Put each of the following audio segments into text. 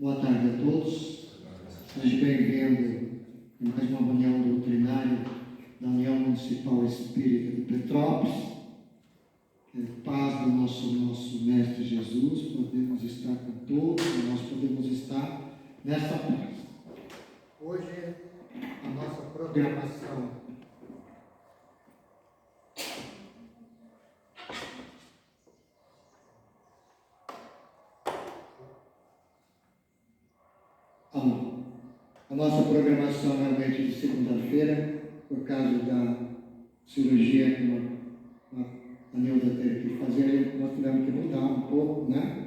Boa tarde a todos. Seja bem-vindo a mais uma reunião doutrinária da União Municipal Espírita de Petrópolis. Paz do nosso Mestre Jesus, podemos estar com todos, nós podemos estar nessa paz. Hoje, a nossa programação realmente de segunda-feira, por causa da cirurgia que a Neuza teve que fazer, nós tivemos que mudar um pouco, né?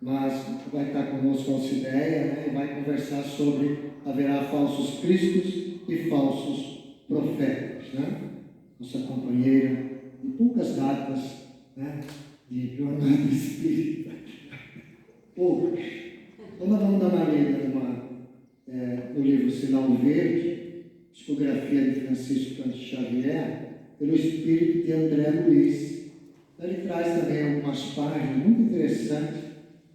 Mas vai estar conosco a Alcideia, né? E vai conversar sobre haverá falsos cristos e falsos profetas, né? Nossa companheira de poucas datas, né? De jornada espírita. Poucas. Então nós vamos dar uma lida no livro Sinal Verde, psicografia de Francisco Cândido Xavier, pelo espírito de André Luiz. Ele traz também algumas páginas muito interessantes,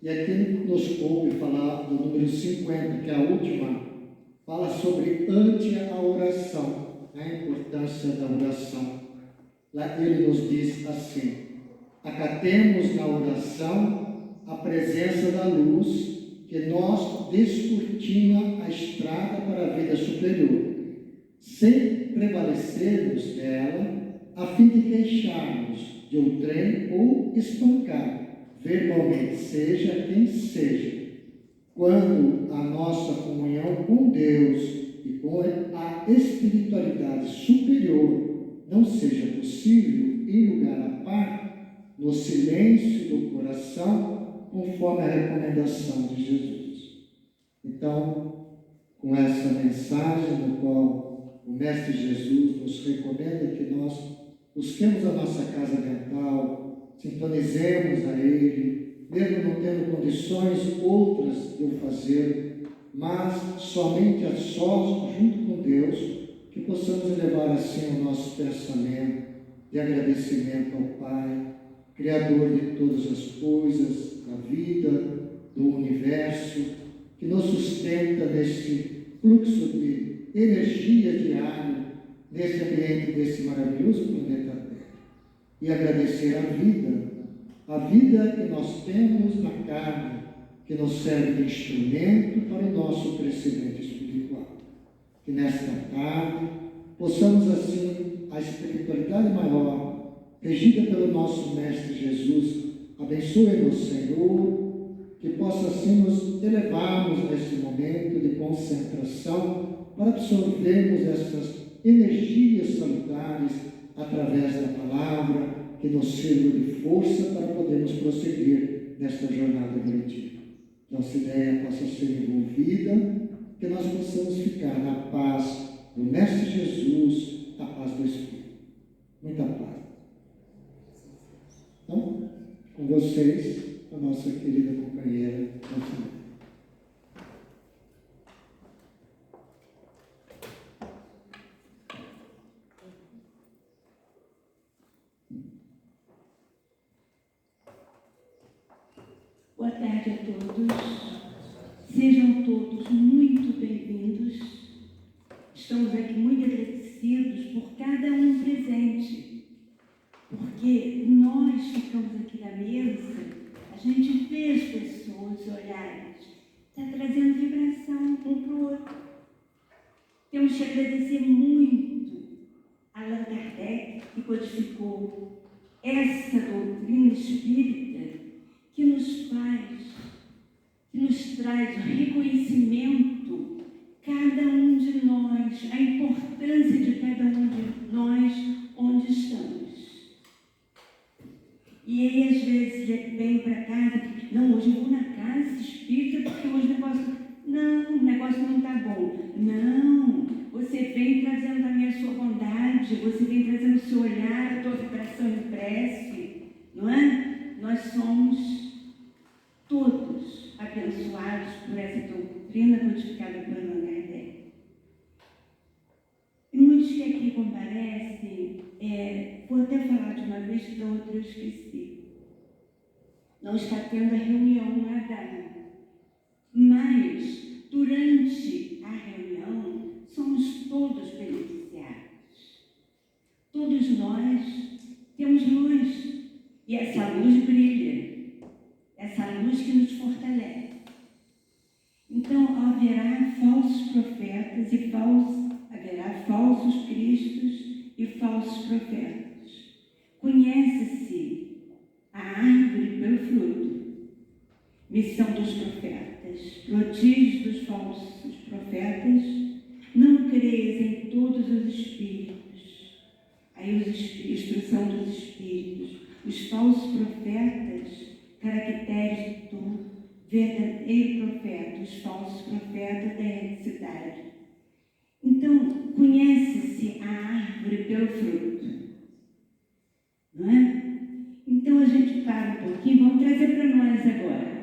e aqui nos coube falar do número 50, que é a última, fala sobre ante a oração, né, a importância da oração. Lá ele nos diz assim: acatemos na oração a presença da luz que nos descortina a estrada para a vida superior, sem prevalecermos dela, a fim de queixarmos de outrem ou espancar, verbalmente, seja quem seja, quando a nossa comunhão com Deus e com a espiritualidade superior não seja possível em lugar à parte, no silêncio do coração, conforme a recomendação de Jesus. Então, com essa mensagem, no qual o Mestre Jesus nos recomenda que nós busquemos a nossa casa mental, sintonizemos a Ele, mesmo não tendo condições outras de o fazer, mas somente a sós, junto com Deus, que possamos elevar assim o nosso pensamento de agradecimento ao Pai, Criador de todas as coisas, da vida, do universo, que nos sustenta neste fluxo de energia diária, nesse ambiente desse maravilhoso planeta Terra. E agradecer a vida que nós temos na carne, que nos serve de instrumento para o nosso crescimento espiritual. Que nesta tarde possamos assim, a espiritualidade maior, regida pelo nosso Mestre Jesus, abençoe-nos, Senhor, que possa assim nos elevarmos neste momento de concentração para absorvermos essas energias salutares através da palavra, que nos sirva de força para podermos prosseguir nesta jornada coletiva. Nossa ideia possa ser envolvida, que nós possamos ficar na paz do Mestre Jesus, a paz do Espírito. Muita paz. Então, com vocês, a nossa querida companheira, Alcideia. Boa tarde a todos. Sejam todos muito bem-vindos. Estamos aqui muito agradecidos por cada um presente, porque nós ficamos aqui na mesa, a gente vê as pessoas, os olhares, está trazendo vibração um para o outro. Temos que agradecer muito a Allan Kardec, que codificou essa doutrina espírita, que nos traz o reconhecimento, cada um de nós, a importância de cada um de nós, onde estamos. E aí, às vezes, vem para casa, não, hoje eu vou na casa espírita, porque hoje o negócio não está bom. Não, você vem trazendo também a sua bondade, você vem trazendo o seu olhar, a tua vibração em prece, não é? Nós somos todos abençoados por essa doutrina codificada por Allan Kardec. E muitos que aqui comparecem, vou até falar de uma vez que da outra eu esqueci. Não está tendo a reunião na mas durante a reunião somos todos beneficiados. Todos nós temos luz, e essa luz brilha, essa luz que nos fortalece. Então haverá falsos profetas e haverá falsos cristos e falsos profetas. Conhece-se a árvore pelo fruto. Missão dos profetas, prodígio dos falsos profetas. Não creias em todos os espíritos. Aí instrução dos espíritos. Os falsos profetas, caracteres do verdadeiro profeta, os falsos profetas da hereticidade. Então, conhece-se a árvore pelo fruto. Não é? Então, a gente para um pouquinho, vamos trazer para nós agora.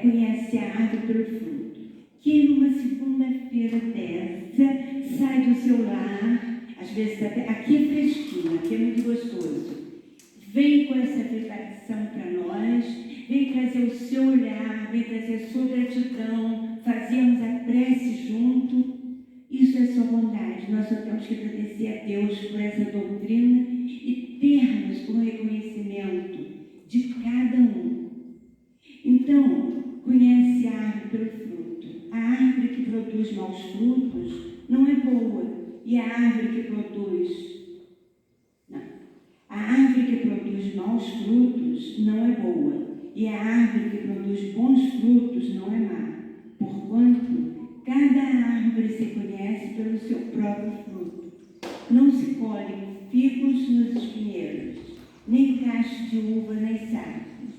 Conhece a árvore pelo fruto. Que numa segunda-feira dessa, sai do seu lar, às vezes até, aqui é fresquinho, aqui é muito gostoso. Vem com essa vibração para nós, vem trazer o seu olhar, vem trazer a sua gratidão, fazemos a prece junto. Isso é sua bondade. Nós só temos que agradecer a Deus por essa doutrina e termos o reconhecimento de cada um. Então, conhece a árvore pelo fruto. A árvore que produz maus frutos não é boa, e a árvore que produz A árvore que produz maus frutos não é boa, e a árvore que produz bons frutos não é má. Porquanto, cada árvore se conhece pelo seu próprio fruto. Não se colhem figos nos espinheiros, nem cachos de uva nas árvores.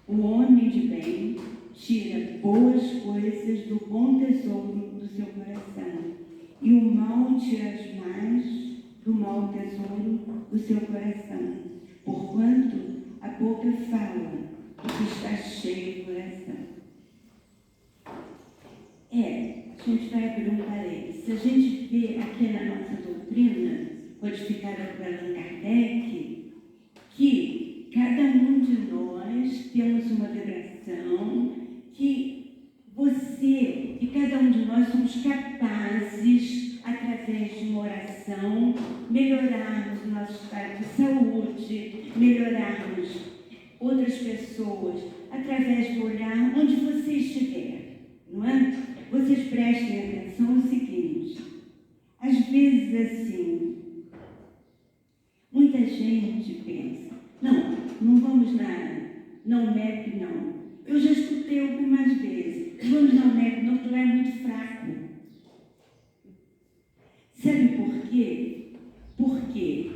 O homem de bem tira boas coisas do bom tesouro do seu coração, e o mal tira as más do mau tesouro do seu coração, porquanto a boca fala do que está cheio do coração. A gente vai abrir um parênteses. Se a gente vê aqui na nossa doutrina, codificada por Allan Kardec, que cada um de nós temos uma vibração que você e cada um de nós somos capazes, através de uma oração, melhorarmos o nosso estado de saúde, melhorarmos outras pessoas, através do olhar onde você estiver, não é? Vocês prestem atenção no seguinte: às vezes assim, muita gente pensa, não vamos não MEP não. Eu já escutei algumas vezes, vamos não MEP não, tu é muito fraco. Sabe por quê? Porque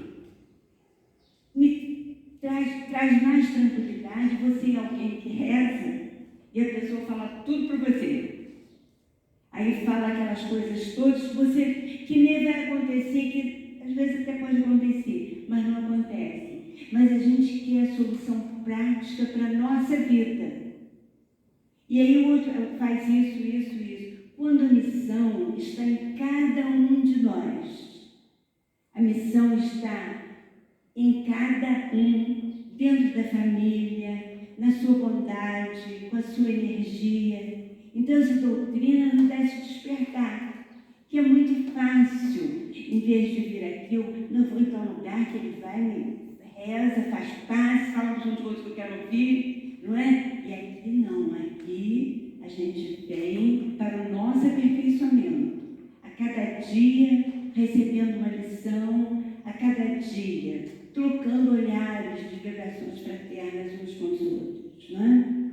me traz mais tranquilidade você é alguém que reza e a pessoa fala tudo para você. Aí fala aquelas coisas todas que nem vai acontecer, que às vezes até pode acontecer, mas não acontece. Mas a gente quer a solução prática para a nossa vida. E aí o outro faz isso. Quando a missão está em cada um de nós, a missão está em cada um, dentro da família, na sua bondade, com a sua energia. Então essa doutrina nos deve despertar, que é muito fácil, em vez de vir aqui, eu não vou ir para um lugar que ele vai, me reza, faz passe, fala um monte de coisas que eu quero ouvir, não é? E aqui não, aqui a gente vem para o nosso aperfeiçoamento. A cada dia, recebendo uma lição, a cada dia, trocando olhares de vibrações fraternas uns com os outros, não é?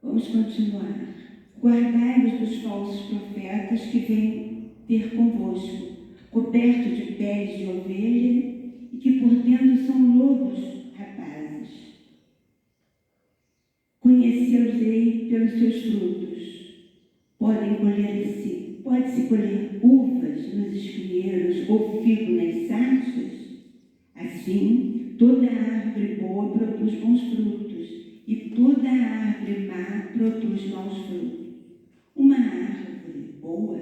Vamos continuar. Guardai-vos dos falsos profetas que vêm ter convosco, cobertos de peles de ovelha e que por dentro são lobos rapazes. Conhecê-los-ei pelos seus frutos. Pode-se colher uvas nos espinheiros ou figo nas sarças? Assim, toda árvore boa produz bons frutos, e toda árvore má produz maus frutos. Uma árvore boa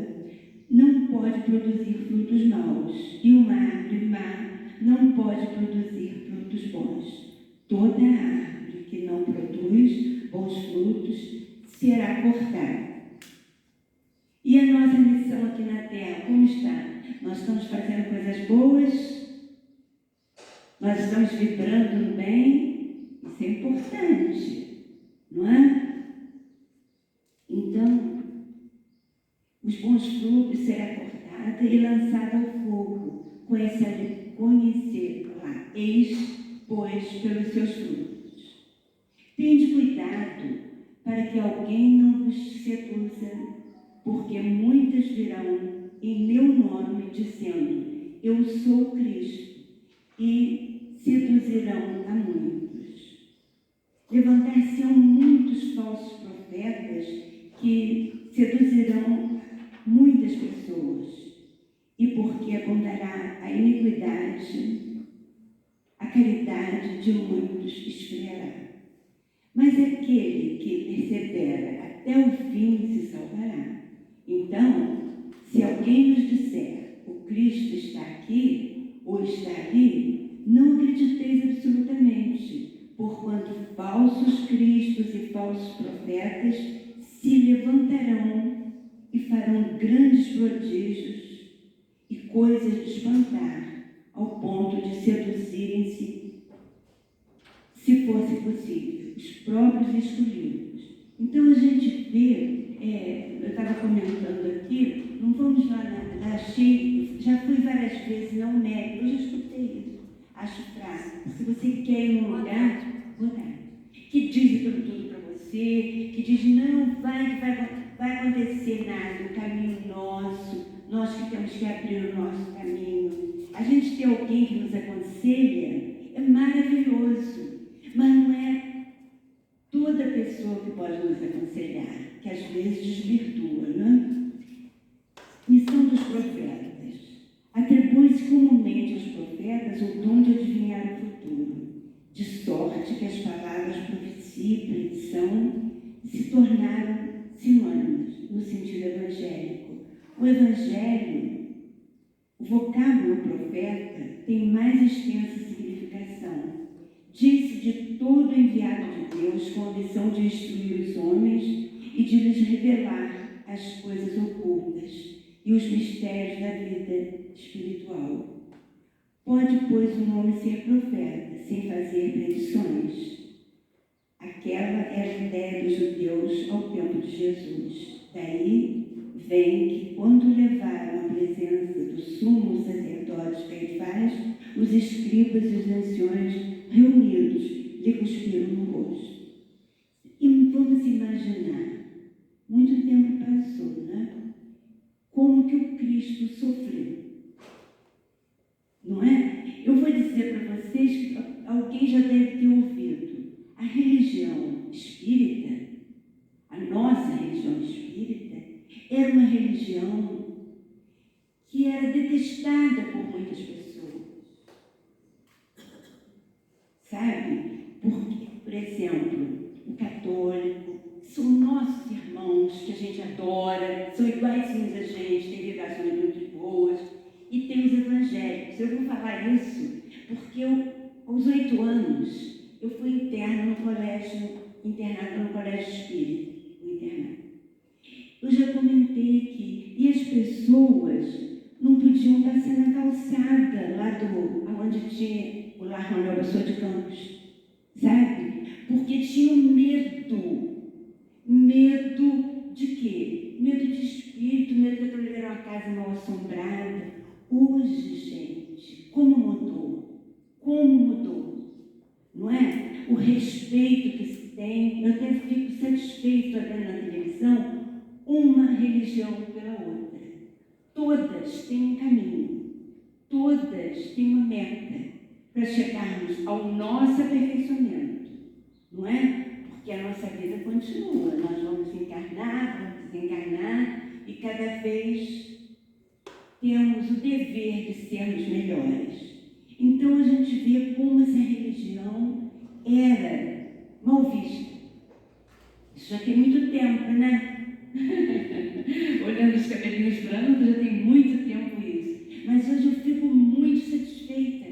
não pode produzir frutos maus, e uma árvore má não pode produzir frutos bons. Toda árvore que não produz bons frutos será cortada. E a nossa missão aqui na Terra, como está? Nós estamos fazendo coisas boas? Nós estamos vibrando no bem? Isso é importante, não é? Então, os bons frutos será cortada e lançada ao fogo. Conhecer-lá, eis, pois, pelos seus frutos. Tende cuidado para que alguém não vos seduza, porque muitas virão em meu nome, dizendo, eu sou o Cristo, e seduzirão a muitos. Levantar-se-ão muitos falsos profetas que seduzirão muitas pessoas, e porque abundará a iniquidade, a caridade de muitos esfriará. Mas aquele que persevera até o fim se salvará. Então, se alguém nos disser, o Cristo está aqui ou está ali, não acrediteis absolutamente, porquanto falsos cristos e falsos profetas se levantarão e farão grandes prodígios e coisas de espantar, ao ponto de seduzirem-se, se fosse possível, os próprios escolhidos. Então a gente vê, eu estava comentando aqui, não vamos lá na Chile, já fui várias vezes, não nego, eu já escutei isso, acho fraco. Se você quer ir num lugar, que diz tudo para você, que diz não vai acontecer nada, o caminho nosso, nós que temos que abrir o nosso caminho. A gente ter alguém que nos aconselha é maravilhoso, mas não é toda pessoa que pode nos aconselhar, que às vezes desvirtua, não é? Missão dos profetas. Atribui-se comumente aos profetas o dom de adivinhar o futuro, de sorte que as palavras profecia e predição se tornaram sinônimos no sentido evangélico. O evangelho, o vocábulo profeta, tem mais extensa significação. Diz-se de todo enviado de Deus com a missão de instruir os homens e de lhes revelar as coisas ocultas e os mistérios da vida espiritual. Pode, pois, um homem ser profeta sem fazer predições? Aquela era a ideia dos judeus ao tempo de Jesus. Daí vem que, quando levaram à presença do sumo sacerdote Caifás, os escribas e os anciões reunidos lhe cuspiram no rosto. E vamos imaginar, muito tempo passou, né? Como que o Cristo sofreu, não é? Eu vou dizer para vocês que alguém já deve ter ouvido. A religião espírita, a nossa religião espírita, era uma religião que era detestada por muitas pessoas. Sabe? Porque, por exemplo, o católico são nossos irmãos que a gente adora, são iguaizinhos a gente, tem ligações muito boas, e tem os evangélicos. Eu vou falar isso porque aos 8 anos, eu fui internada no colégio espírita, no internato. Eu já comentei aqui, e as pessoas não podiam passar na calçada, lá onde tinha o Lar Manuel Pessoa de Campos, sabe? Porque tinham medo. Medo de quê? Medo de espírito, medo que aquilo era uma casa mal assombrada. Hoje, gente, como mudou? Como mudou? Não é? O respeito que se tem, eu até fico satisfeito vendo na televisão uma religião pela outra. Todas têm um caminho, todas têm uma meta para chegarmos ao nosso aperfeiçoamento, não é? Porque a nossa vida continua, nós vamos encarnar, vamos desencarnar e cada vez temos o dever de sermos melhores. Então a gente vê como essa religião era mal vista. Isso já tem muito tempo, né? Olhando os cabelinhos brancos, já tem muito tempo isso. Mas hoje eu fico muito satisfeita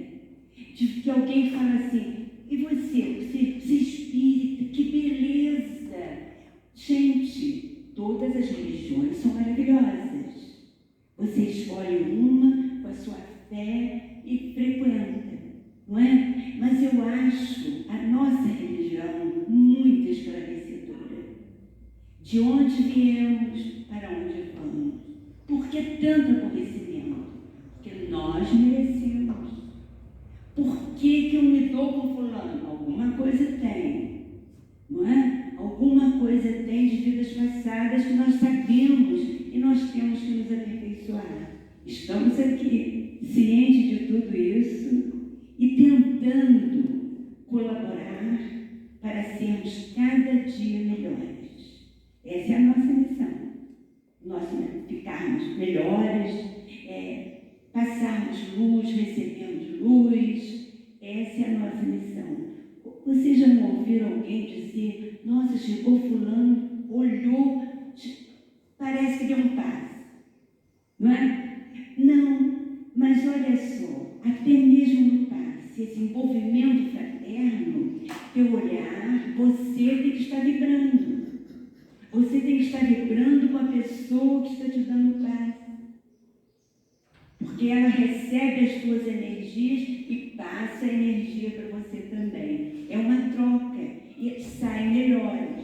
de que alguém fala assim, e você espírita, que beleza! Gente, você escolhe uma com a sua fé e frequenta, não é? Mas eu acho a nossa religião muito esclarecedora. De onde viemos, para onde vamos. Por que tanto aborrecimento? Porque nós merecemos. Por que eu me dou com fulano? Alguma coisa tem, não é? Alguma coisa tem de vidas passadas que nós sabemos e nós temos que nos aperfeiçoar. Estamos aqui, cientes de tudo isso e tentando colaborar para sermos cada dia melhores. Essa é a nossa missão. Nós ficarmos melhores, passarmos luz, recebemos luz. Essa é a nossa missão. Vocês já não ouviram alguém dizer: nossa, chegou fulano, olhou, parece que deu um passe, não é? Não, mas olha só, até mesmo no passe, esse envolvimento fraterno, teu olhar, você tem que estar vibrando. Você tem que estar vibrando com a pessoa que está te dando paz. Porque ela recebe as tuas energias e passa a energia para você também. É uma troca e saem melhores.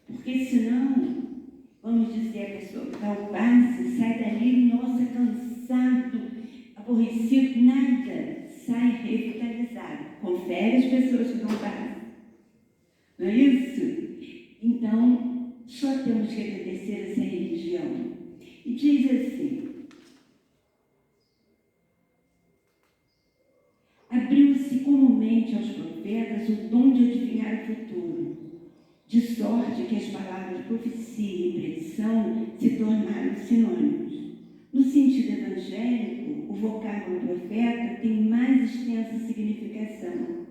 Porque senão, vamos dizer, a pessoa que dá o passe sai dali, nossa, cansado, aborrecido, nada, sai revitalizado. Confere as pessoas que dão passe. Não é isso? Então, só temos que agradecer essa religião. E diz assim: abriu-se comumente aos profetas o dom de adivinhar o futuro, de sorte que as palavras profecia e predição se tornaram sinônimos. No sentido evangélico, o vocábulo profeta tem mais extensa significação.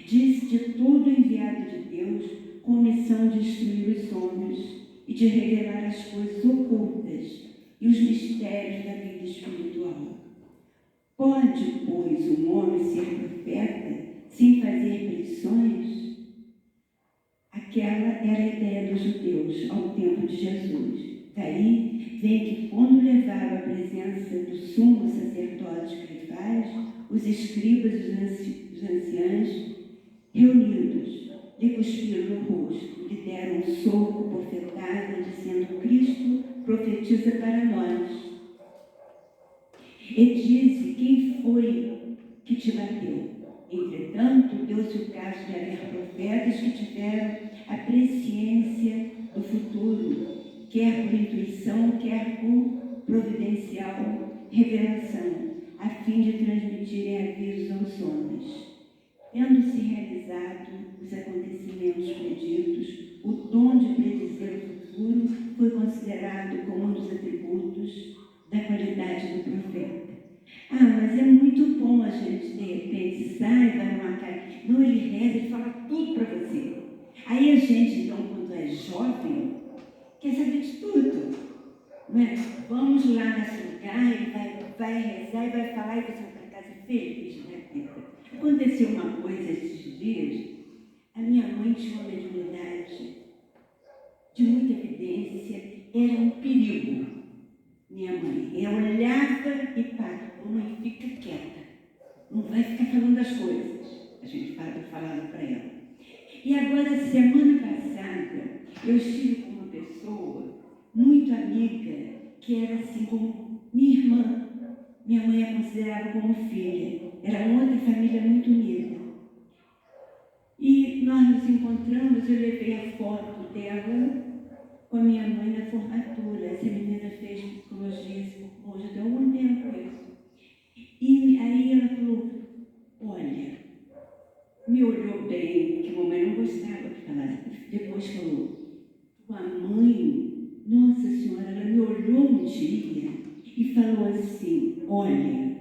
Diz de todo enviado de Deus com a missão de instruir os homens e de revelar as coisas ocultas e os mistérios da vida espiritual. Pode, pois, um homem ser profeta sem fazer predições? Aquela era a ideia dos judeus ao tempo de Jesus. Daí vem que, quando levaram à presença do sumo sacerdote Caifás, os escribas e os anciãos, reunidos, lhe cuspiram no rosto, lhe deram um soco, bofetada, dizendo: Cristo profetiza para nós. E disse: quem foi que te bateu? Entretanto, deu-se o caso de haver profetas que tiveram a presciência do futuro, quer por intuição, quer por providencial revelação, a fim de transmitirem avisos aos homens. Tendo-se realizado os acontecimentos preditos, o dom de predizer o futuro foi considerado como um dos atributos da qualidade do profeta. Mas é muito bom a gente, de repente, sai, vai numa casa. Não, ele reza, ele fala tudo para você. Aí a gente, então, quando é jovem, quer saber de tudo. Não é? Vamos lá nesse lugar, ele vai rezar e vai falar e você vai para casa feliz, né? Aconteceu uma coisa esses dias. A minha mãe tinha uma mediunidade de muita evidência, era um perigo. Minha mãe, eu olhava e pá, mamãe, fica quieta, não vai ficar falando das coisas. A gente falava para ela. E agora, semana passada, eu estive com uma pessoa muito amiga, que era assim como minha irmã. Minha mãe a considerava como filha. Era uma outra família muito unida. E nós nos encontramos, eu levei a foto dela com a minha mãe na formatura. Essa menina fez psicologia hoje há algum tempo isso. E aí ela falou: olha, me olhou bem, que a mamãe não gostava que falasse. Depois falou: tua mãe, nossa senhora, ela me olhou um dia e falou assim: olha,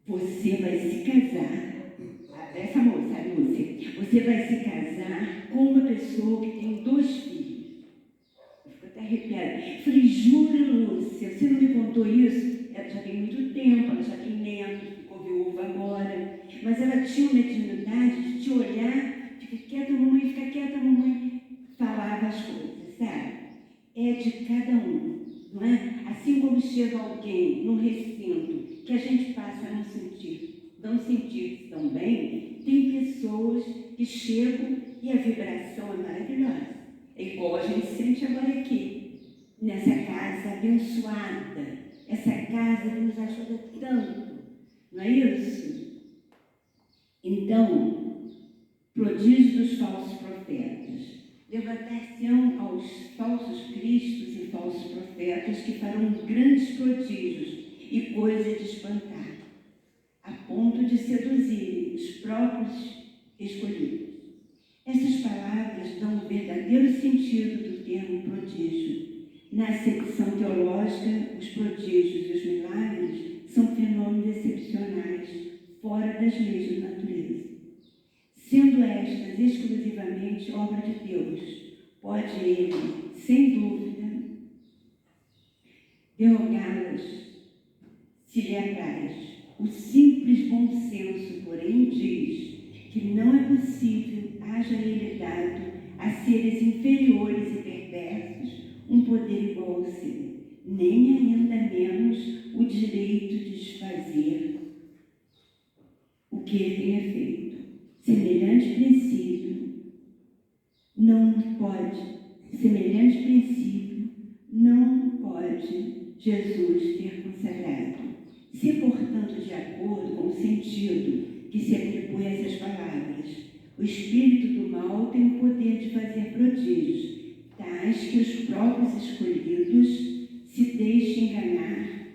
você vai se casar. Essa moça, a Lúcia, você vai se casar com uma pessoa que tem 2 filhos. Eu fico até arrepiada. Falei: jura, Lúcia, você não me contou isso? Ela já tem muito tempo, ela já tem neto, ficou viúva agora. Mas ela tinha uma mediunidade de te olhar, fica quieta, mamãe, fica quieta, mamãe. Falava as coisas, sabe? É de cada um. não é? Assim como chega alguém num recinto que a gente passa a não sentir tão bem, tem pessoas que chegam e a vibração é maravilhosa. É igual a gente sente agora aqui, nessa casa abençoada, essa casa que nos ajuda tanto, não é isso? Então, prodígio dos falsos profetas. Levantar-se-ão aos falsos cristos e falsos profetas que farão grandes prodígios e coisas de espantar, a ponto de seduzirem os próprios escolhidos. Essas palavras dão o verdadeiro sentido do termo prodígio. Na acepção teológica, os prodígios e os milagres são fenômenos excepcionais, fora das leis da natureza. Sendo estas exclusivamente obra de Deus, pode Ele, sem dúvida, derrogá-las se lhe apraz. O simples bom senso, porém, diz que não é possível haja ele dado a seres inferiores e perversos um poder igual ao seu, nem ainda menos o direito de desfazer o que ele tenha feito. Semelhante princípio não pode Jesus ter consagrado. Se, portanto, de acordo com o sentido que se atribui a essas palavras, o espírito do mal tem o poder de fazer prodígios, tais que os próprios escolhidos se deixem enganar,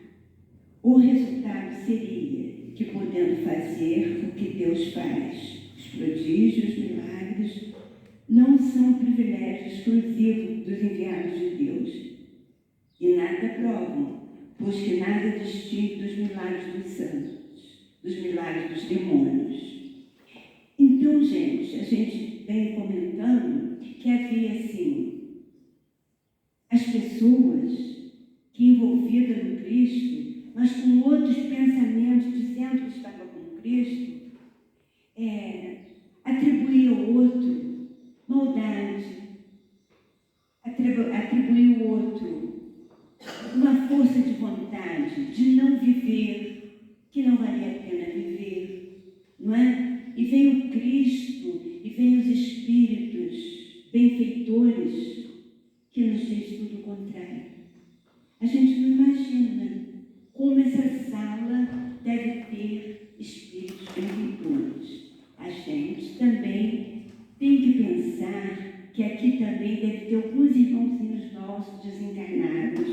o resultado seria que, podendo fazer o que Deus faz, os prodígios, milagres, não são um privilégio exclusivo dos enviados de Deus, e nada provam, pois que nada distingue dos milagres dos santos, dos milagres dos demônios. Então, gente, a gente vem comentando que havia, assim, as pessoas que envolvidas no Cristo, mas com outros pensamentos, dizendo que estava com Cristo, atribuía ao outro maldade, atribuía ao outro uma força de vontade de não viver, que não valia a pena viver, não é? E vem o Cristo, e vem os Espíritos benfeitores, que nos diz tudo o contrário. A gente não imagina como essa sala deve ter Espíritos benfeitores. A gente também tem que pensar que aqui também deve ter alguns irmãozinhos nossos desencarnados,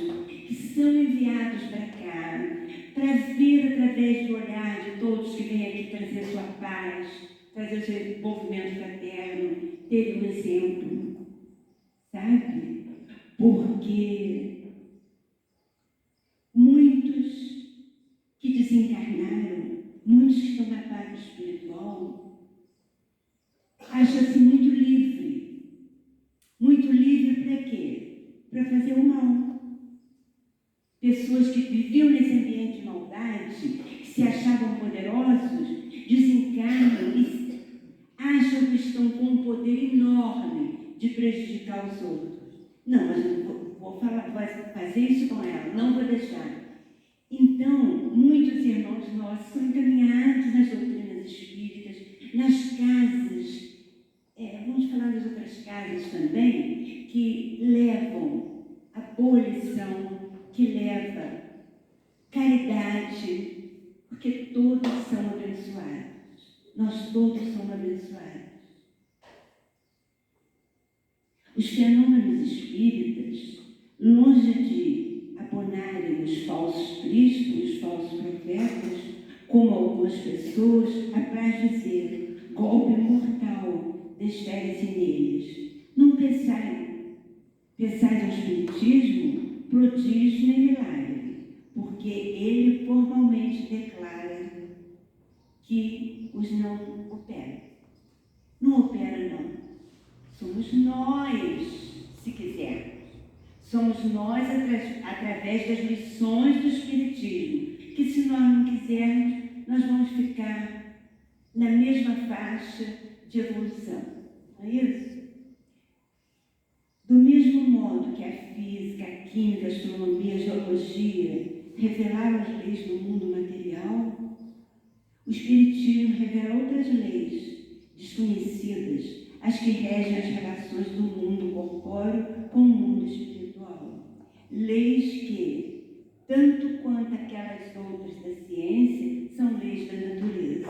que são enviados para cá, para ver através do olhar de todos que vêm aqui trazer sua paz, trazer o seu envolvimento fraterno, ter um exemplo, sabe? Porque muitos que desencarnaram, muitos que estão na parte espiritual, acham-se muito livre. Muito livre para quê? Para fazer o mal. Pessoas que viviam nesse ambiente de maldade, que se achavam poderosos, desencarnam e acham que estão com um poder enorme de prejudicar os outros. Não, mas eu vou fazer isso com ela, não vou deixar. Então, muitos irmãos nossos são encaminhados nas doutrinas espíritas, nas casas, vamos falar das outras casas também, que levam a boa lição, que leva caridade, porque todos são abençoados. Nós todos somos abençoados. Os fenômenos espíritas, longe de abonarem os falsos cristos, os falsos profetas, como algumas pessoas, apraz dizer, golpe mortal desfere-se neles. Não pensais no espiritismo prodígio nem milagre, porque ele formalmente declara que os não opera. Não opera, não. Somos nós, se quisermos. Somos nós através das lições do Espiritismo, que se nós não quisermos, nós vamos ficar na mesma faixa de evolução. Não é isso? Do mesmo modo que a física, física, a química, a astronomia, a geologia revelaram as leis do mundo material, o Espiritismo revela outras leis desconhecidas, as que regem as relações do mundo corpóreo com o mundo espiritual. Leis que, tanto quanto aquelas outras da ciência, são leis da natureza,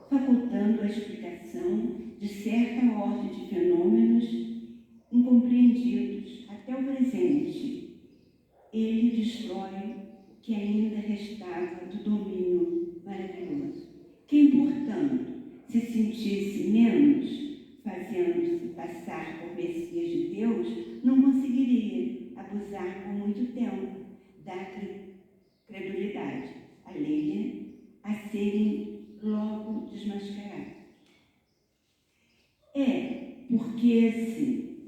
facultando a explicação de certa ordem de fenômenos incompreendidos até o presente. Ele destrói o que ainda restava do domínio maravilhoso. Quem, portanto, se sentisse menos, fazendo-se passar por Messias de Deus, não conseguiria abusar por muito tempo da credulidade alheia a serem logo desmascarados. Porque assim,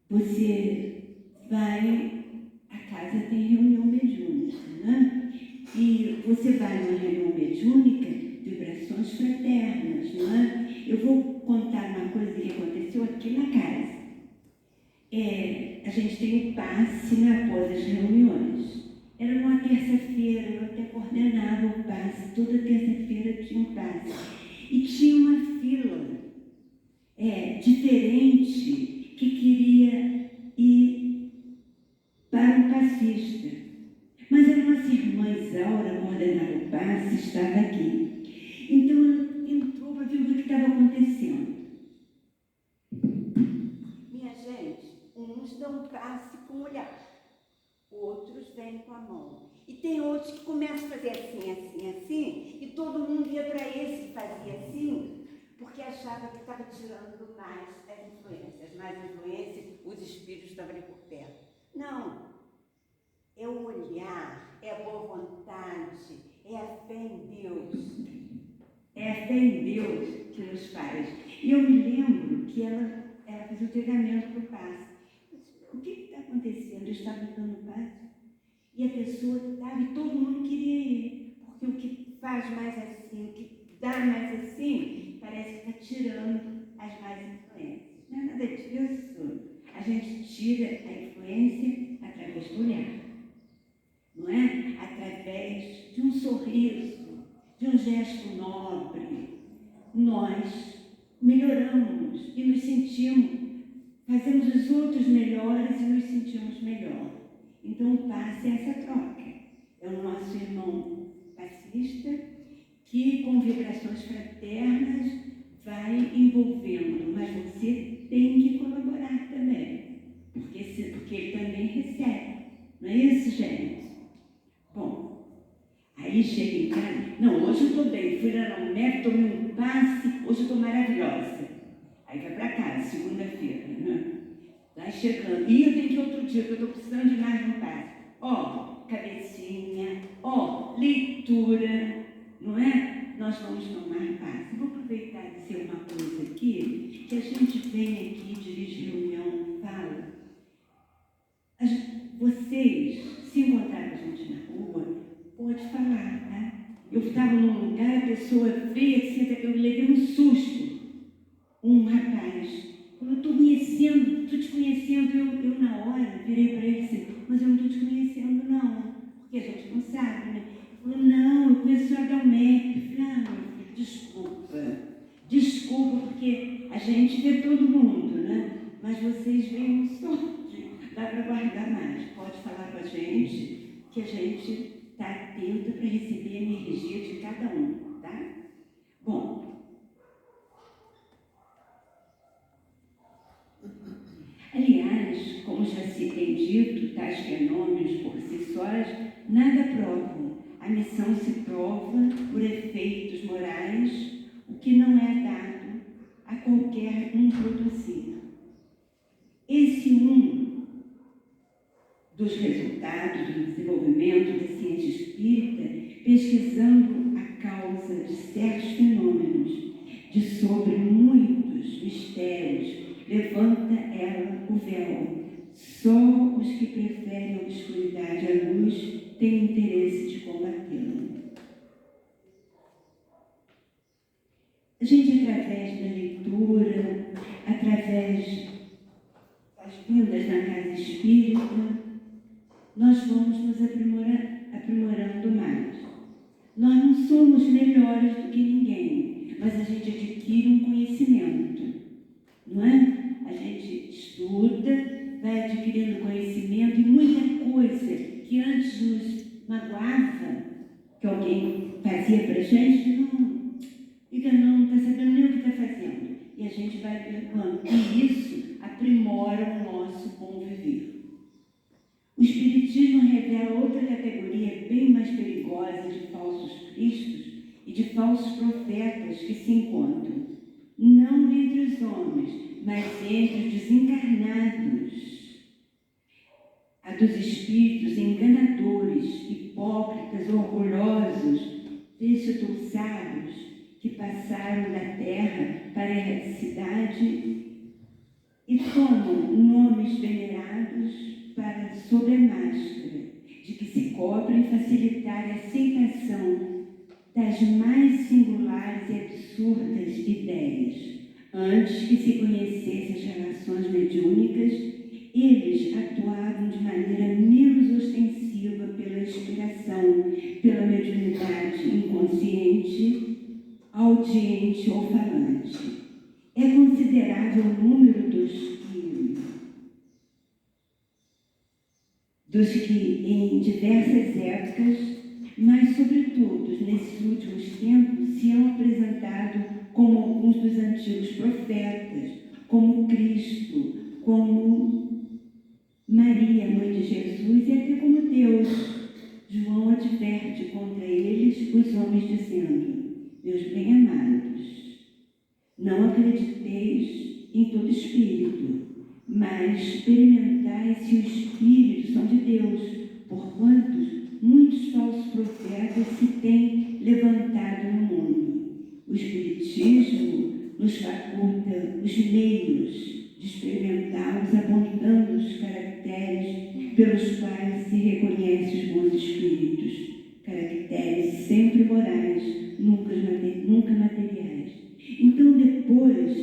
você vai, a casa tem reunião mediúnica, né? E você vai numa reunião mediúnica, vibrações fraternas, não é? Eu vou contar uma coisa que aconteceu aqui na casa. A gente tem o passe, né, após as reuniões. Era numa terça-feira, eu até coordenava o passe, toda terça-feira tinha um passe. E tinha uma fila diferente que queria ir para um passista. Mas a nossa irmã Isaura, coordenava o passe, estava aqui. Então ela entrou para ver o que estava acontecendo. Minha gente, uns dão passe com o olhar, outros vêm com a mão. E tem outros que começam a fazer assim, assim, assim, e todo mundo ia para esse que fazia assim, porque achava que estava tirando mais as influências. Mais influências, os espíritos estavam ali por perto. Não. É o olhar, é a boa vontade, é a fé em Deus. É a fé em Deus que nos faz. E eu me lembro que ela fez o treinamento para o passe. O que está acontecendo? Eu estava dando passe e a pessoa estava e todo mundo queria ir. Porque o que faz mais assim, o que dá mais assim, parece que está tirando as mais influências. Não é nada disso. A gente tira a influência através do olhar. Não é? Através de um sorriso, de um gesto nobre, nós melhoramos e nos sentimos, fazemos os outros melhores e nos sentimos melhor. Então o passe é essa troca. É o nosso irmão passista que com vibrações fraternas vai envolvendo, mas você tem que colaborar também, porque ele também recebe. Não é isso, gente? Bom, aí chega em casa, não, hoje eu estou bem, fui lá no médico, tomei um passe, hoje eu estou maravilhosa. Aí vai para casa, segunda-feira, né? Vai chegando, e eu tenho que ir outro dia, porque eu estou precisando de mais um passe. Cabecinha, leitura, não é? Nós vamos tomar passe. Vou aproveitar e dizer uma coisa aqui, que a gente vem aqui, dirige reunião, fala. Vocês, se encontrar com a gente na rua, pode falar, tá? Eu estava num lugar, a pessoa veio assim, eu levei um susto. Um rapaz falou, estou te conhecendo, eu na hora virei para ele assim, mas eu não estou te conhecendo não, porque a gente não sabe, né? Ele falou, não, eu conheço o senhor Dalmec. Eu falei, meu filho, desculpa, porque a gente vê todo mundo, né? Mas vocês veem sorte, dá para guardar mais. Pode falar com a gente, que a gente está atenta para receber a energia de cada um, tá? Bom, aliás, como já se tem dito, tais fenômenos por si sós nada provam. A missão se prova por efeitos morais, o que não é dado a qualquer um produzir. Esse dos resultados do desenvolvimento da ciência espírita, pesquisando a causa de certos fenômenos, de sobre muitos mistérios, levanta ela o véu. Só os que preferem a obscuridade à luz têm interesse de combatê-la. A gente, através da leitura, através das boas-vindas na casa espírita, nós vamos nos aprimorando mais. Nós não somos melhores do que ninguém, mas a gente adquire um conhecimento, não é? A gente estuda, vai adquirindo conhecimento e muita coisa que antes nos magoava, que alguém fazia para a gente, não está sabendo nem o que está fazendo. E a gente vai perguntando. E isso aprimora o nosso bom viver. O Espiritismo revela outra categoria bem mais perigosa de falsos cristos e de falsos profetas que se encontram, não entre os homens, mas entre os desencarnados. A dos espíritos enganadores, hipócritas, orgulhosos, desdouçados, que passaram da terra para a erraticidade e tomam nomes venerados para sob a máscara de que se cobrem facilitar a aceitação das mais singulares e absurdas ideias. Antes que se conhecessem as relações mediúnicas, eles atuavam de maneira menos ostensiva pela inspiração, pela mediunidade inconsciente, audiente ou falante. É considerável o número dos que em diversas épocas, mas sobretudo nesses últimos tempos, se han apresentado como alguns dos antigos profetas, como Cristo, como Maria, mãe de Jesus, e até como Deus. João adverte contra eles os homens, dizendo: meus bem-amados, não acrediteis em todo espírito, mas experimentai se os espíritos são de Deus, porquanto muitos falsos profetas se têm levantado no mundo. O Espiritismo nos faculta os meios de experimentá-los, apontando os caracteres pelos quais se reconhece os bons espíritos, caracteres sempre morais, nunca materiais. Então, depois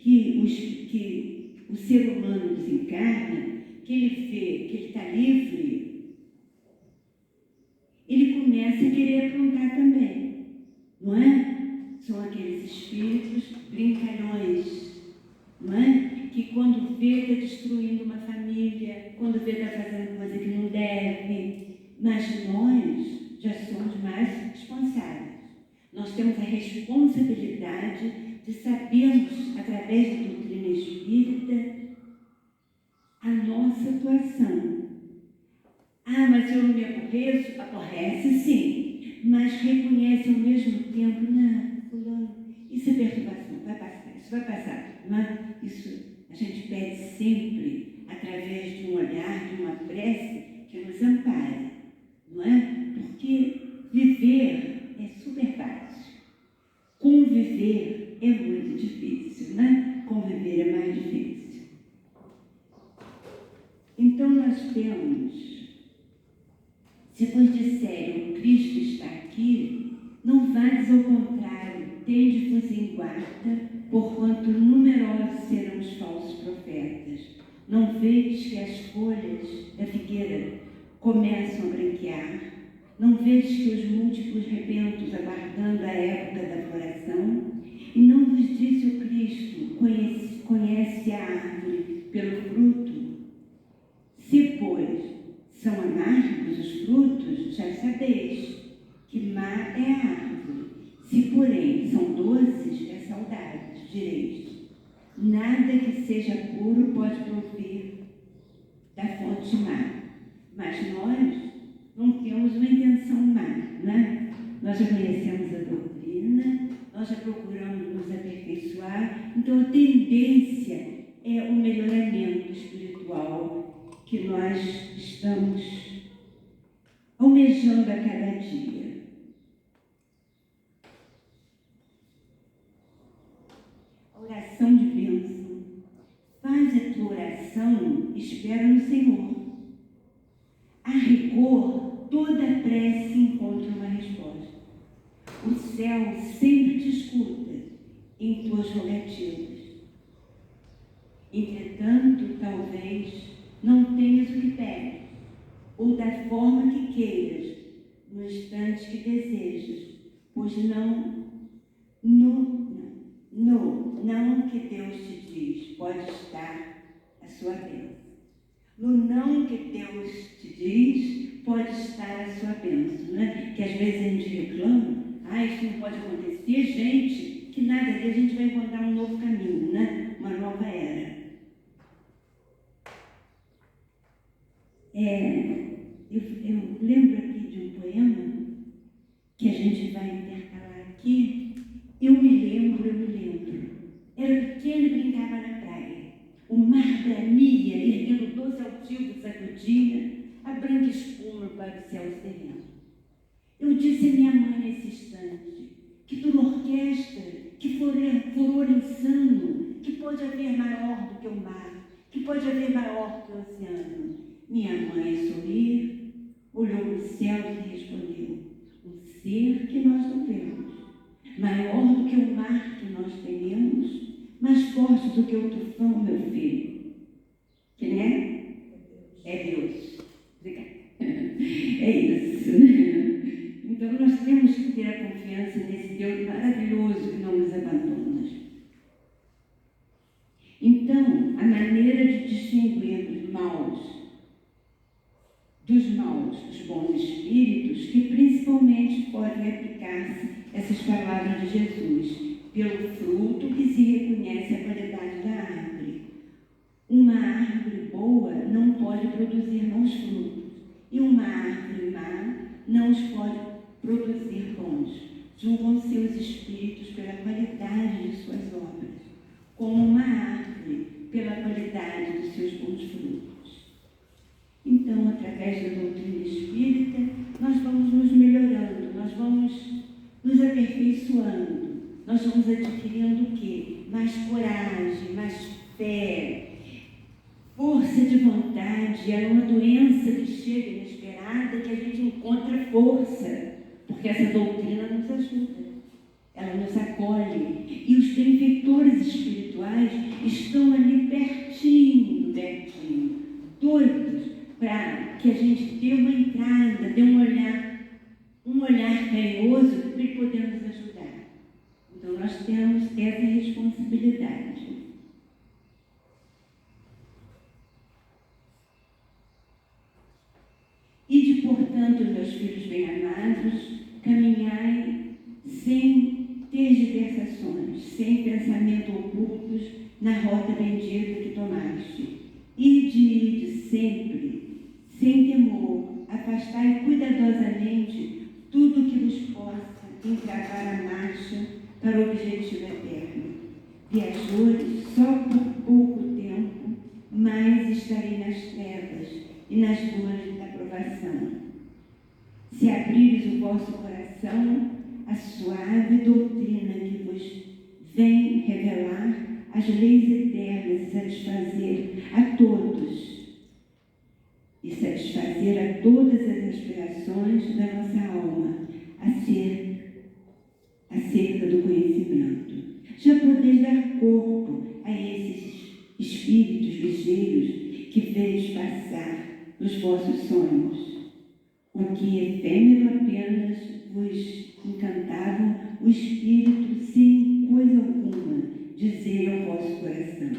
que o ser humano desencarna, que ele vê que ele está livre, ele começa a querer aprontar também, não é? São aqueles espíritos brincalhões, não é? Que quando vê está destruindo uma família, quando vê está fazendo coisa que não deve, mas nós já somos mais responsáveis. Nós temos a responsabilidade de sabermos, através da doutrina espírita, a nossa atuação. Ah, mas eu não me aborreço? Aborrece sim, mas reconhece ao mesmo tempo, não, fulano, isso é perturbação, vai passar, isso vai passar. Não é? Isso a gente pede sempre, através de um olhar, de uma prece, que nos ampare, não é? Porque viver é super fácil. Conviver é muito difícil, né? Conviver é mais difícil. Então nós temos, se vos disserem o Cristo está aqui, não vades ao contrário, tende-vos em guarda, porquanto numerosos serão os falsos profetas. Não vedes que as folhas da figueira começam a branquear? Não vedes que os múltiplos rebentos aguardando a época da floração? E não vos disse o Cristo, conhece a árvore pelo fruto? Se, pois, são amargos os frutos, já sabeis que má é a árvore. Se, porém, são doces, é saudade, direis. Nada que seja puro pode provir da fonte má. Mas nós não temos uma intenção má, não é? Nós já conhecemos a doutrina, nós já procuramos nos aperfeiçoar, então a tendência é o melhoramento espiritual que nós estamos almejando a cada dia. A oração de bênção. Faz a tua oração, espera no Senhor. A rigor, toda prece encontra uma resposta. O céu sempre te escuta em tuas rogativas. Entretanto, talvez não tenhas o que pedes, ou da forma que queiras, no instante que desejas, pois não que Deus te diz, pode estar a sua bênção. No não que Deus te diz, pode estar a sua bênção, né? Que às vezes a gente reclama, isso não pode acontecer, gente, que nada, que a gente vai encontrar um novo caminho, né? Uma nova era. Eu lembro aqui de um poema que a gente vai intercalar aqui. Eu me lembro. Era pequeno e brincava na praia. O mar bramia, erguendo doce altivo, sacudia a branca espuma para o céu sereno. Eu disse a minha mãe nesse instante que toda orquestra, que furor insano, que pode haver maior do que o mar, que pode haver maior que o oceano. Minha mãe, a sorrir, olhou para o céu e respondeu: um ser que nós não vemos, maior do que o mar que nós tememos, mais forte do que o tufão, meu filho. Quem é? É Deus. Obrigada. É isso. Então nós temos que ter a confiança nesse Deus maravilhoso que não nos abandona. Então, a maneira de distinguir dos maus, dos bons espíritos, que principalmente podem aplicar-se essas palavras de Jesus, pelo fruto que se reconhece a qualidade da árvore. Uma árvore boa não pode produzir maus frutos, e uma árvore má não os pode produzir bons. Julgam seus espíritos pela qualidade de suas obras, como uma árvore pela qualidade dos seus bons frutos. Então, através da doutrina espírita, nós vamos nos melhorando, nós vamos nos aperfeiçoando, nós vamos adquirindo o quê? Mais coragem, mais fé, força de vontade. É uma doença que chega inesperada que a gente encontra força, porque essa doutrina nos ajuda, ela nos acolhe. E os benfeitores espirituais estão ali pertinho, doidos, para que a gente dê uma entrada, dê um olhar carinhoso para ele poder nos ajudar. Então nós temos essa responsabilidade. Portanto, meus filhos bem-amados, caminhai sem tergiversações, sem pensamento ocultos na rota bendita que tomaste. Ide sempre, sem temor, afastai cuidadosamente tudo que vos possa entravar a marcha para o objetivo eterno. Viajores, só por pouco tempo, mais estarei nas trevas e nas dores da provação. Se abrires o vosso coração, a suave doutrina que vos vem revelar as leis eternas e satisfazer a todas as aspirações da nossa alma acerca do conhecimento. Já podeis dar corpo a esses espíritos ligeiros que vedes passar nos vossos sonhos. O que efêmero apenas vos encantavam, o espírito sem coisa alguma dizer ao vosso coração.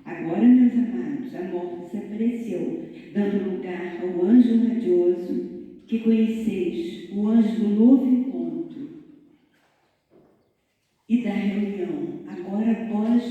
Agora, meus amados, a morte se apareceu, dando lugar ao anjo radioso que conheceis, o anjo do novo encontro e da reunião. Agora vós,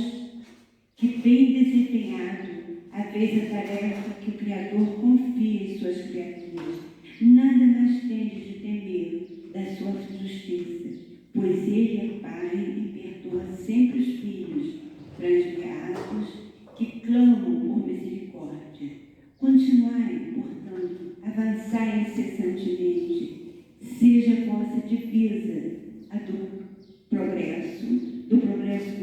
que bem desempenhado, haveis a tarefa que o Criador confia em suas criaturas. Nada mais tendes de temer da sua justiça, pois Ele é Pai e perdoa sempre os filhos transviados que clamam por misericórdia. Continuai, portanto, avançai incessantemente, seja a vossa divisa a do progresso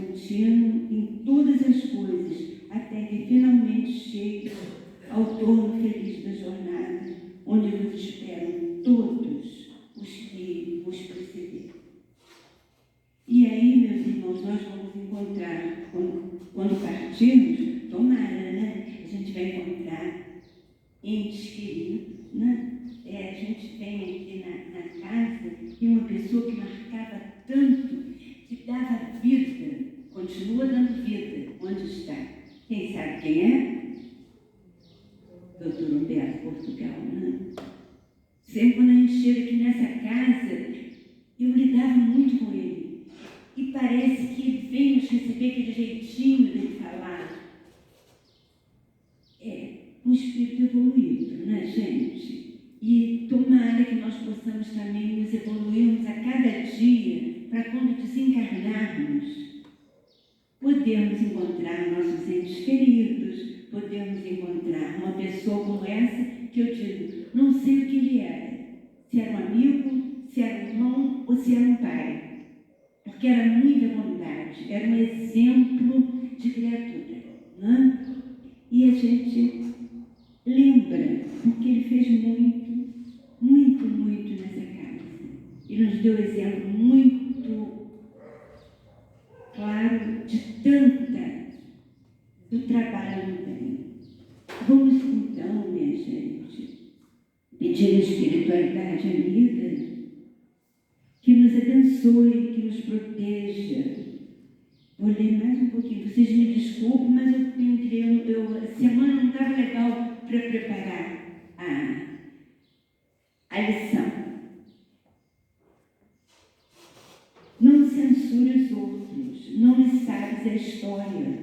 contínuo em todas as coisas, até que finalmente chegue ao torno feliz da jornada, onde vos esperam todos os que vos precederam. E aí, meus irmãos, nós vamos vamos encontrar, quando partirmos, tomara, né? A gente vai encontrar entes queridos, né? A gente vem aqui na casa e uma pessoa que marcava tanto, que dava vida, continua dando vida onde está. Quem sabe quem é? Doutor Humberto Portugal, né? Sempre quando a gente chega aqui nessa casa, eu lidava muito com ele. E parece que ele vem nos receber aquele jeitinho dele falar. Um espírito evoluído, né, gente? E tomara que nós possamos também nos evoluirmos a cada dia, para quando desencarnarmos, podermos encontrar nossos entes queridos, podermos encontrar uma pessoa como essa, que eu digo, não sei o que ele era, se era um amigo, se era um irmão ou se era um pai, porque era muita bondade, era um exemplo de criatura, né? E a gente lembra, porque ele fez muito, muito, muito nessa casa. Ele nos deu exemplo muito claro de do trabalho no bem. Vamos então, minha gente, pedir a espiritualidade amiga que nos abençoe, que nos proteja. Vou ler mais um pouquinho. Vocês me desculpem, mas a semana não estava legal para preparar a lição. Não censure os outros, não lhe sabes a história,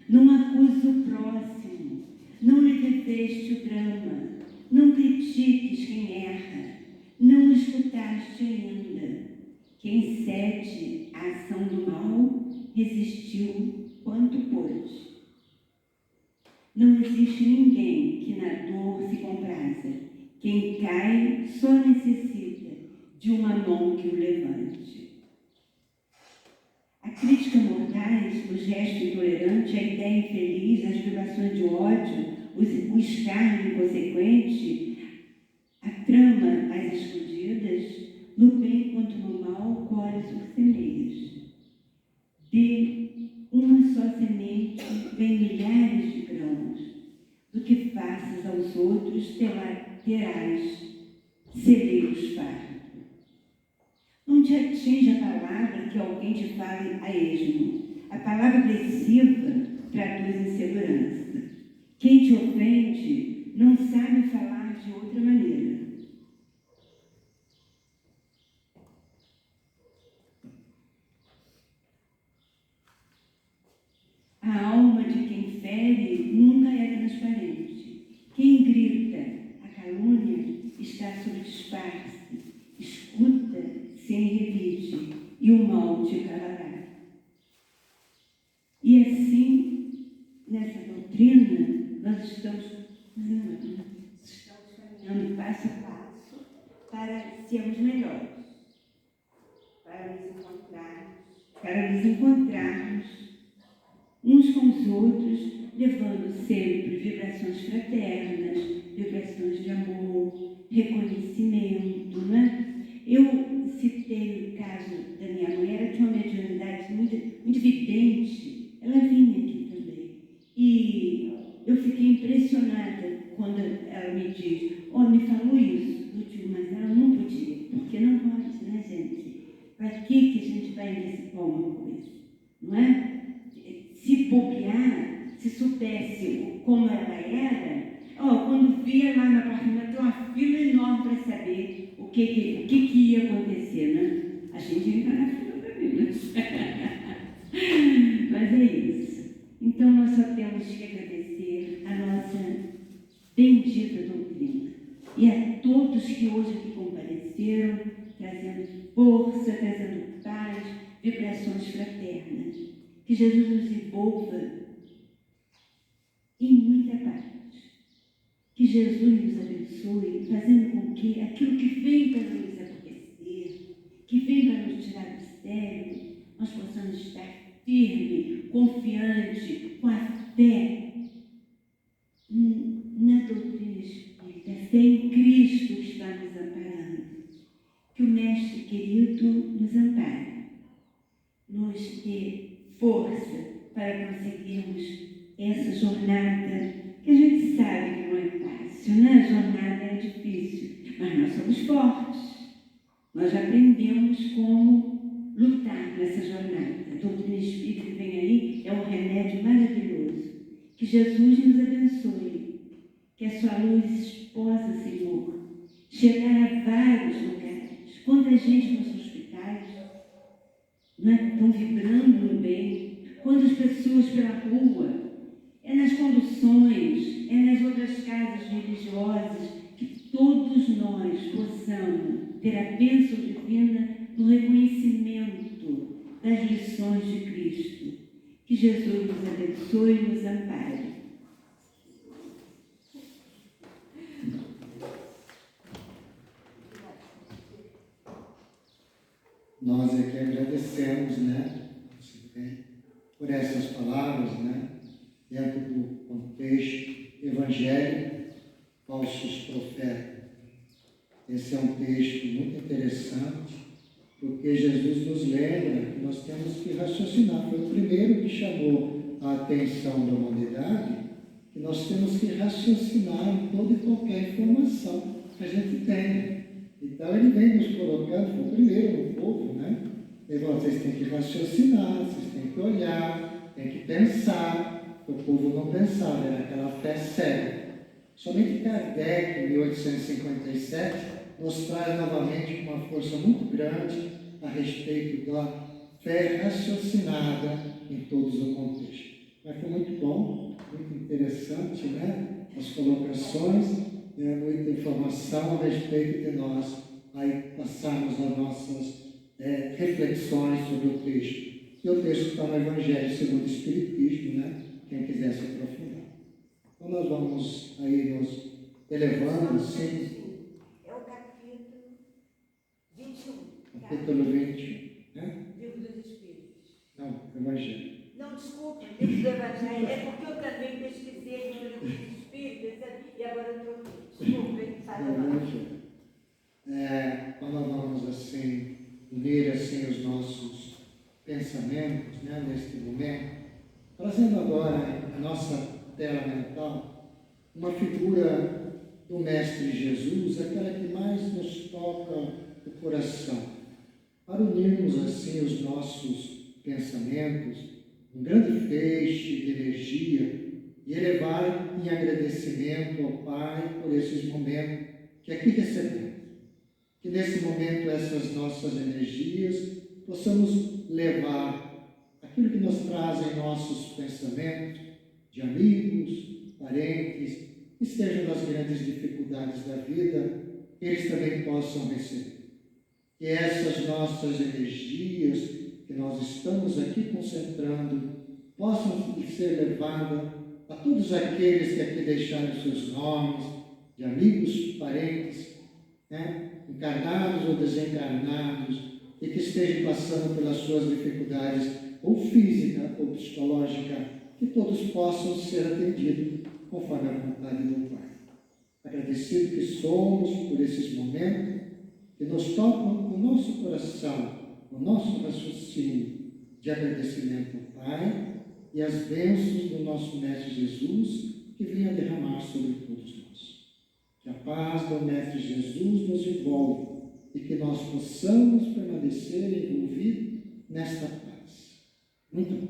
não acuse o próximo, não lhe deteste o drama, não critiques quem erra, não escutaste ainda. Quem cede à ação do mal resistiu quanto pôde. Não existe ninguém que na dor se compraza. Quem cai só necessita de uma mão que o levante. A crítica mordaz, o gesto intolerante, a ideia infeliz, as vibrações de ódio, o escárnio inconsequente, a trama às escondidas, no bem quanto no mal, colhe por semeias. De uma só semente vem milhares de grãos. Do que faças aos outros, terás celeiros fartos. Não te atinge a palavra que alguém te fale a esmo. A palavra agressiva traduz insegurança. Quem te ofende não sabe falar de outra maneira. A alma de quem fere nunca é transparente. Quem grita a calúnia está sob disfarce. Escuta sem revide, e o mal te calará. E assim, nessa doutrina, nós estamos caminhando passo a passo para sermos melhores, para nos encontrarmos uns com os outros, levando sempre vibrações fraternas, vibrações de amor, reconhecimento, né? Eu citei o caso da minha mãe, ela tinha uma mediunidade muito evidente, ela vinha aqui também. E eu fiquei impressionada quando ela me diz, me falou isso. Eu digo, mas ela não podia, porque não pode, né, gente? Para que a gente vai antecipar uma coisa, não é? Se bobear, se soubesse como ela era, quando via lá no apartamento, tem uma fila enorme para saber o que ia acontecer, né? A gente ia entrar na fila para ver, né? Mas é isso. Então, nós só temos que agradecer a nossa bendita doutrina e a todos que hoje aqui compareceram, trazendo força, trazendo paz, vibrações fraternas. Que Jesus nos envolva em muita paz. Que Jesus nos abençoe, fazendo com que aquilo que vem para nos aborrecer, que vem para nos tirar do sério, nós possamos estar firme, confiante, com a fé na doutrina espírita, fé em Cristo que está nos amparando. Que o Mestre querido nos ampare, nos dê força para conseguirmos essa jornada que a gente sabe que não é fácil, né? A jornada é difícil, mas nós somos fortes. Nós já aprendemos como lutar nessa jornada. A doutrina espírita que vem aí é um remédio maravilhoso. Que Jesus nos abençoe. Que a sua luz possa, Senhor, chegar a vários lugares. Quanta gente nos hospitais, não é? Estão vibrando no bem. Quantas pessoas pela rua. É nas conduções, é nas outras casas religiosas, que todos nós possamos ter a bênção divina no reconhecimento das lições de Cristo. Que Jesus nos abençoe e nos ampare. Nós aqui agradecemos, né, por essas palavras, né, dentro do contexto Evangelho, falsos profetas. Esse é um texto muito interessante, porque Jesus nos lembra que nós temos que raciocinar. Foi o primeiro que chamou a atenção da humanidade, que nós temos que raciocinar em toda e qualquer informação que a gente tem. Então ele vem nos colocando, foi o primeiro no povo, né? Vocês têm que raciocinar, vocês têm que olhar, têm que pensar. O povo não pensava, era aquela fé cega. Somente Kardec, em 1857, nos traz novamente uma força muito grande a respeito da fé raciocinada em todos os contextos. Mas foi muito bom, muito interessante, né? As colocações, muita informação a respeito de nós, aí passarmos as nossas reflexões sobre o texto. E o texto está no Evangelho segundo o Espiritismo, né? Quem quiser se aprofundar. Então nós vamos aí nos elevando, sim. É o capítulo 21. Capítulo 21, né? Livro dos Espíritos. Não, Evangelho. Não, desculpa, livro do Evangelho. É porque eu também pesquisei no livro dos Espíritos e agora eu troquei. Desculpa, hein? Fala lá. Quando nós vamos assim, unir assim os nossos pensamentos, né, neste momento, trazendo agora a nossa tela mental, uma figura do Mestre Jesus, aquela que mais nos toca o coração, para unirmos assim os nossos pensamentos, um grande feixe de energia, e elevar em agradecimento ao Pai por esses momentos que aqui recebemos. Que nesse momento essas nossas energias possamos levar aquilo que nos trazem nossos pensamentos, de amigos, parentes, que estejam nas grandes dificuldades da vida, que eles também possam receber. Que essas nossas energias que nós estamos aqui concentrando possam ser levadas a todos aqueles que aqui deixaram seus nomes, de amigos, parentes, né? Encarnados ou desencarnados, e que estejam passando pelas suas dificuldades, ou física ou psicológica, que todos possam ser atendidos conforme a vontade do Pai. Agradecido que somos por esses momentos que nos tocam o nosso coração, o nosso raciocínio de agradecimento ao Pai e as bênçãos do nosso Mestre Jesus que venha derramar sobre todos nós. Que a paz do Mestre Jesus nos envolva e que nós possamos permanecer envolvidos nesta paz. Muito